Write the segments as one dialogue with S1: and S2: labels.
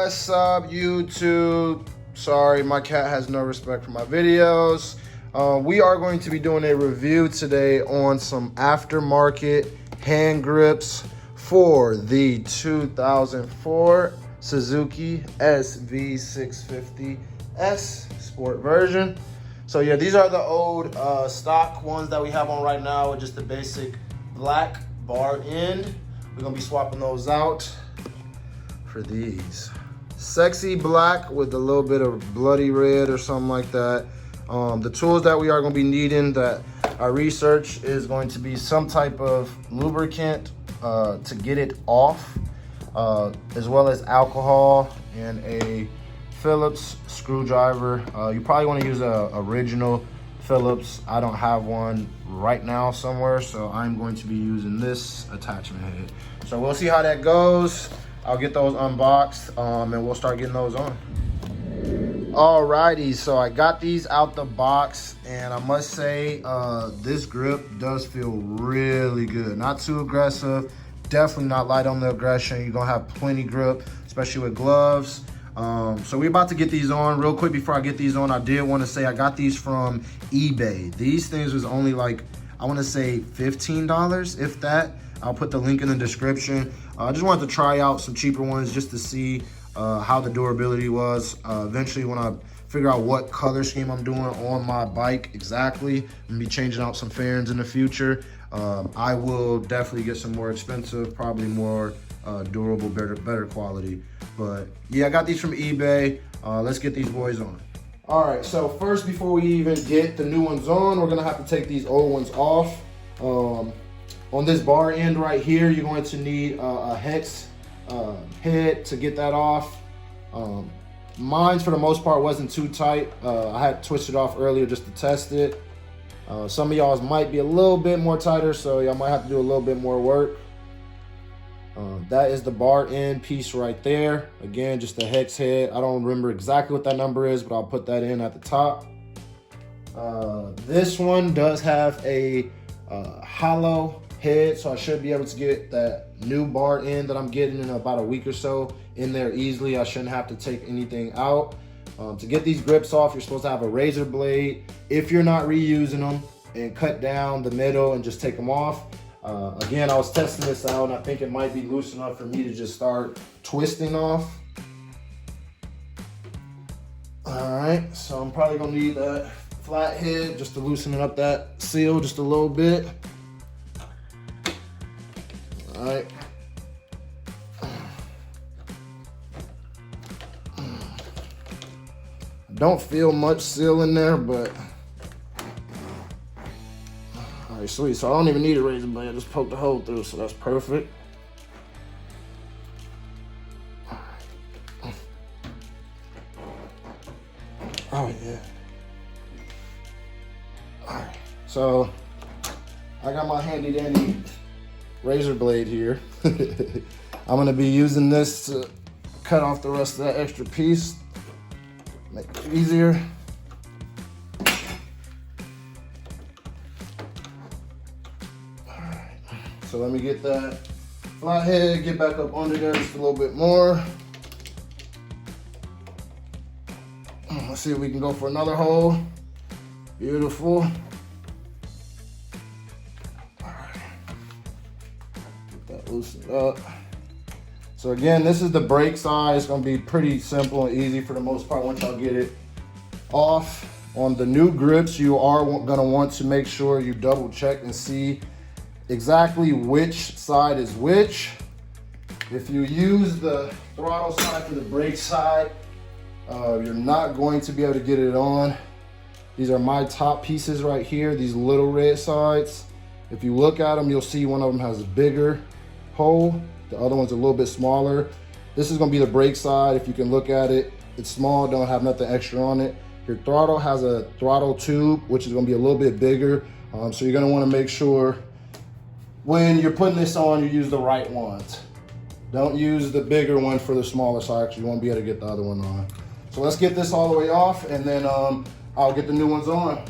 S1: What's up, YouTube? Sorry, my cat has no respect for my videos. We are going to be doing a review today on some aftermarket hand grips for the 2004 Suzuki SV650S sport version. So yeah, these are the old stock ones that we have on right now with just the basic black bar end. We're gonna be swapping those out for these sexy black with a little bit of bloody red or something like that. The tools that we are going to be needing that I researched is going to be some type of lubricant to get it off, as well as alcohol and a Phillips screwdriver. You probably want to use a original Phillips. I don't have one right now somewhere, so I'm going to be using this attachment head. So we'll see how that goes. I'll get those unboxed and we'll start getting those on. Alrighty, so I got these out the box, and I must say this grip does feel really good. Not too aggressive, definitely not light on the aggression. You're gonna have plenty grip, especially with gloves. So we're about to get these on. Real quick before I get these on, I did want to say I got these from eBay. These things was only like, I want to say $15, if that. I'll put the link in the description. I just wanted to try out some cheaper ones just to see how the durability was. Eventually, when I figure out what color scheme I'm doing on my bike exactly, I'm gonna be changing out some fairings in the future. I will definitely get some more expensive, probably more durable, better quality. But yeah, I got these from eBay. Let's get these boys on. All right, so first, before we even get the new ones on, we're gonna have to take these old ones off. On this bar end right here, you're going to need a hex head to get that off. Mine's for the most part wasn't too tight. I had twisted off earlier just to test it. Some of y'all's might be a little bit more tighter, so y'all might have to do a little bit more work. That is the bar end piece right there. Again, just a hex head. I don't remember exactly what that number is, but I'll put that in at the top. This one does have a hollow head, so I should be able to get that new bar end that I'm getting in about a week or so in there easily. I shouldn't have to take anything out. To get these grips off, you're supposed to have a razor blade if you're not reusing them, and cut down the middle and just take them off. Again, I was testing this out and I think it might be loose enough for me to just start twisting off. All right, so I'm probably gonna need that flat head just to loosen up that seal just a little bit. All right. I don't feel much seal in there, but all right, sweet. So I don't even need a razor blade. I just poke the hole through, so that's perfect. All right. Oh yeah. All right. So I got my handy dandy razor blade here. I'm gonna be using this to cut off the rest of that extra piece, make it easier. Alright, so let me get that flathead, get back up under there just a little bit more. Let's see if we can go for another hole. Beautiful. Loosen it up. So again, this is the brake side. It's gonna be pretty simple and easy for the most part once y'all get it off. On the new grips, you are gonna want to make sure you double check and see exactly which side is which. If you use the throttle side for the brake side, you're not going to be able to get it on. These are my top pieces right here, these little red sides. If you look at them, you'll see one of them has a bigger hole, the other one's a little bit smaller. This is going to be the brake side. If you can look at it, it's small, don't have nothing extra on it. Your throttle has a throttle tube, which is going to be a little bit bigger, so you're going to want to make sure when you're putting this on, you use the right ones. Don't use the bigger one for the smaller side, because you won't be able to get the other one on. So let's get this all the way off, and then I'll get the new ones on.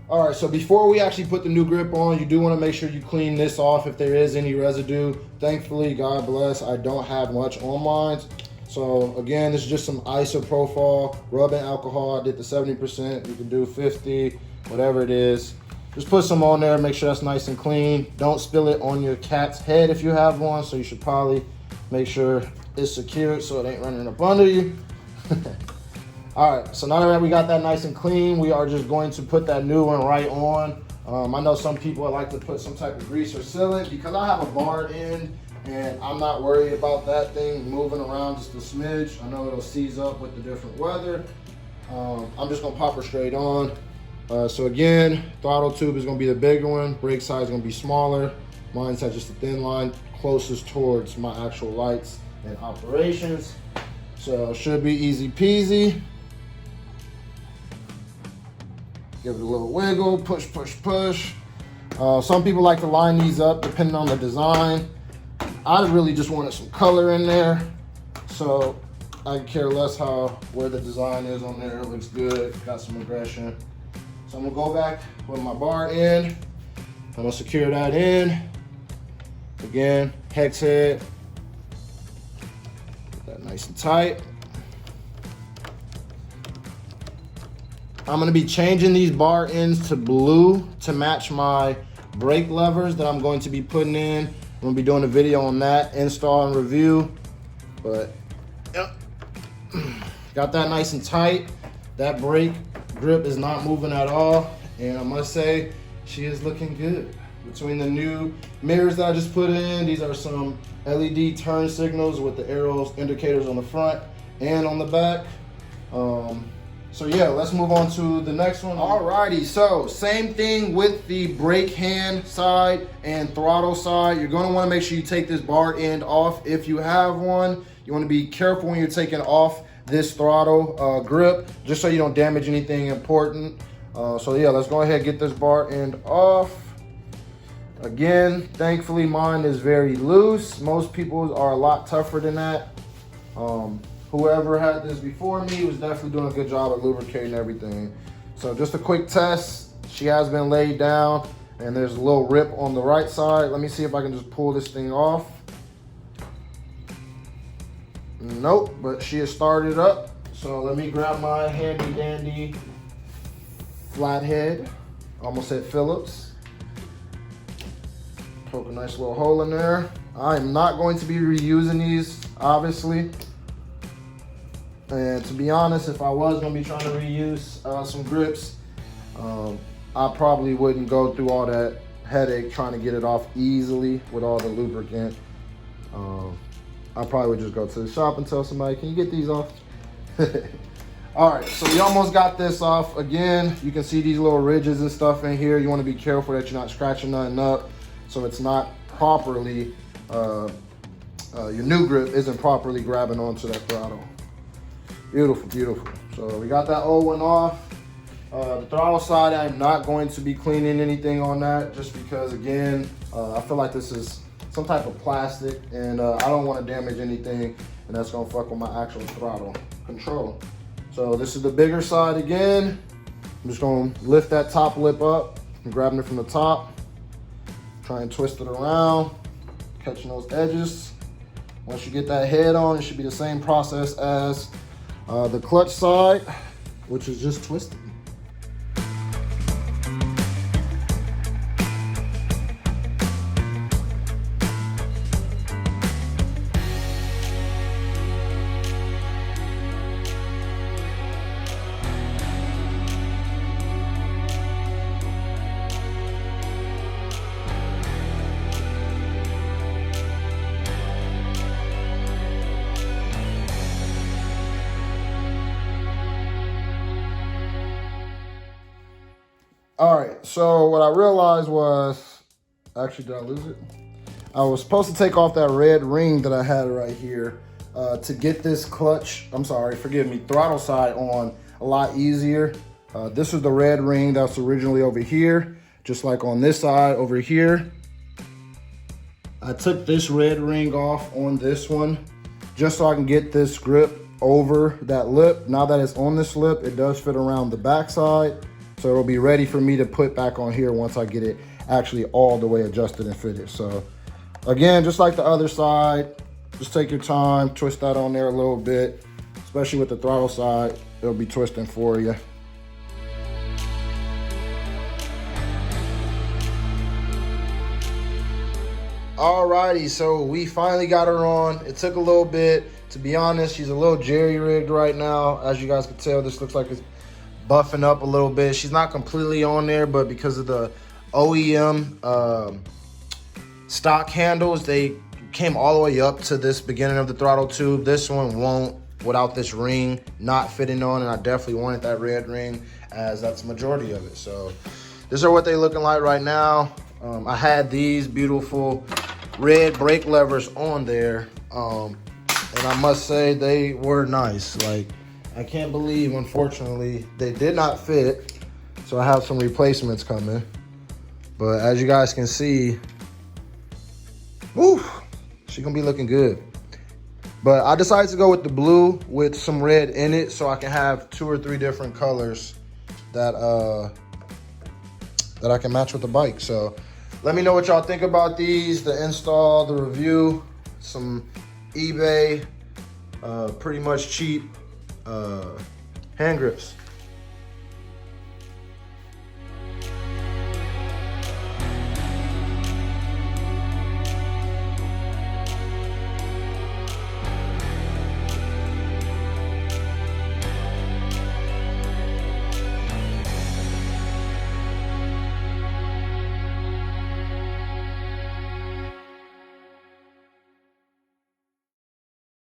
S1: All right, so before we actually put the new grip on, you do want to make sure you clean this off if there is any residue. Thankfully, God bless, I don't have much on mine. So again, this is just some isopropyl rubbing alcohol. I did the 70%, you can do 50, whatever it is. Just put some on there, make sure that's nice and clean. Don't spill it on your cat's head if you have one, so you should probably make sure it's secured so it ain't running up under you. All right, so now that we got that nice and clean, we are just going to put that new one right on. I know some people like to put some type of grease or sealant. Because I have a barred end and I'm not worried about that thing moving around just a smidge. I know it'll seize up with the different weather. I'm just gonna pop her straight on. So again, throttle tube is gonna be the bigger one, brake side is gonna be smaller. Mine's has just a thin line closest towards my actual lights and operations. So should be easy peasy. Give it a little wiggle, push, push, push. Some people like to line these up depending on the design. I really just wanted some color in there, so I care less where the design is on there. It looks good, got some aggression. So I'm gonna go back with my bar in. I'm gonna secure that in. Again, hex head. Get that nice and tight. I'm gonna be changing these bar ends to blue to match my brake levers that I'm going to be putting in. I'm gonna be doing a video on that, install and review. But yep, got that nice and tight. That brake grip is not moving at all. And I must say, she is looking good. Between the new mirrors that I just put in, these are some LED turn signals with the arrows, indicators on the front and on the back. So yeah, let's move on to the next one. Alrighty, so same thing with the brake hand side and throttle side. You're gonna wanna make sure you take this bar end off if you have one. You wanna be careful when you're taking off this throttle grip, just so you don't damage anything important. So yeah, let's go ahead and get this bar end off. Again, thankfully mine is very loose. Most people's are a lot tougher than that. Whoever had this before me was definitely doing a good job at lubricating everything. So just a quick test. She has been laid down and there's a little rip on the right side. Let me see if I can just pull this thing off. Nope, but she has started up. So let me grab my handy dandy flathead. Almost said Phillips. Poke a nice little hole in there. I am not going to be reusing these, obviously. And to be honest, if I was gonna be trying to reuse some grips, I probably wouldn't go through all that headache trying to get it off easily with all the lubricant. I probably would just go to the shop and tell somebody, can you get these off? All right, so we almost got this off. Again, you can see these little ridges and stuff in here. You wanna be careful that you're not scratching nothing up so it's not properly, your new grip isn't properly grabbing onto that throttle. Beautiful, beautiful. So we got that old one off. The throttle side, I'm not going to be cleaning anything on that just because, again, I feel like this is some type of plastic and I don't want to damage anything and that's going to fuck with my actual throttle control. So this is the bigger side again. I'm just going to lift that top lip up and grabbing it from the top. Try and twist it around, catching those edges. Once you get that head on, it should be the same process as the clutch side, which is just twisting. All right, so what I realized was, actually, did I lose it? I was supposed to take off that red ring that I had right here to get this clutch, forgive me, throttle side on a lot easier. This is the red ring that's originally over here, just like on this side over here. I took this red ring off on this one just so I can get this grip over that lip. Now that it's on this lip, it does fit around the back side. So it'll be ready for me to put back on here once I get it actually all the way adjusted and fitted. So again, just like the other side, just take your time, twist that on there a little bit, especially with the throttle side, it'll be twisting for you. Alrighty, so we finally got her on. It took a little bit. To be honest, she's a little jerry-rigged right now. As you guys can tell, this looks like it's buffing up a little bit. She's not completely on there, but because of the OEM stock handles, they came all the way up to this beginning of the throttle tube. This one won't without this ring not fitting on, and I definitely wanted that red ring as that's the majority of it. So these are what they're looking like right now. I had these beautiful red brake levers on there, and I must say they were nice. Like, I can't believe, unfortunately, they did not fit, so I have some replacements coming. But as you guys can see, woo, she's gonna be looking good. But I decided to go with the blue with some red in it, so I can have 2 or 3 different colors that that I can match with the bike. So let me know what y'all think about these, the install, the review, some eBay, pretty much cheap hand grips.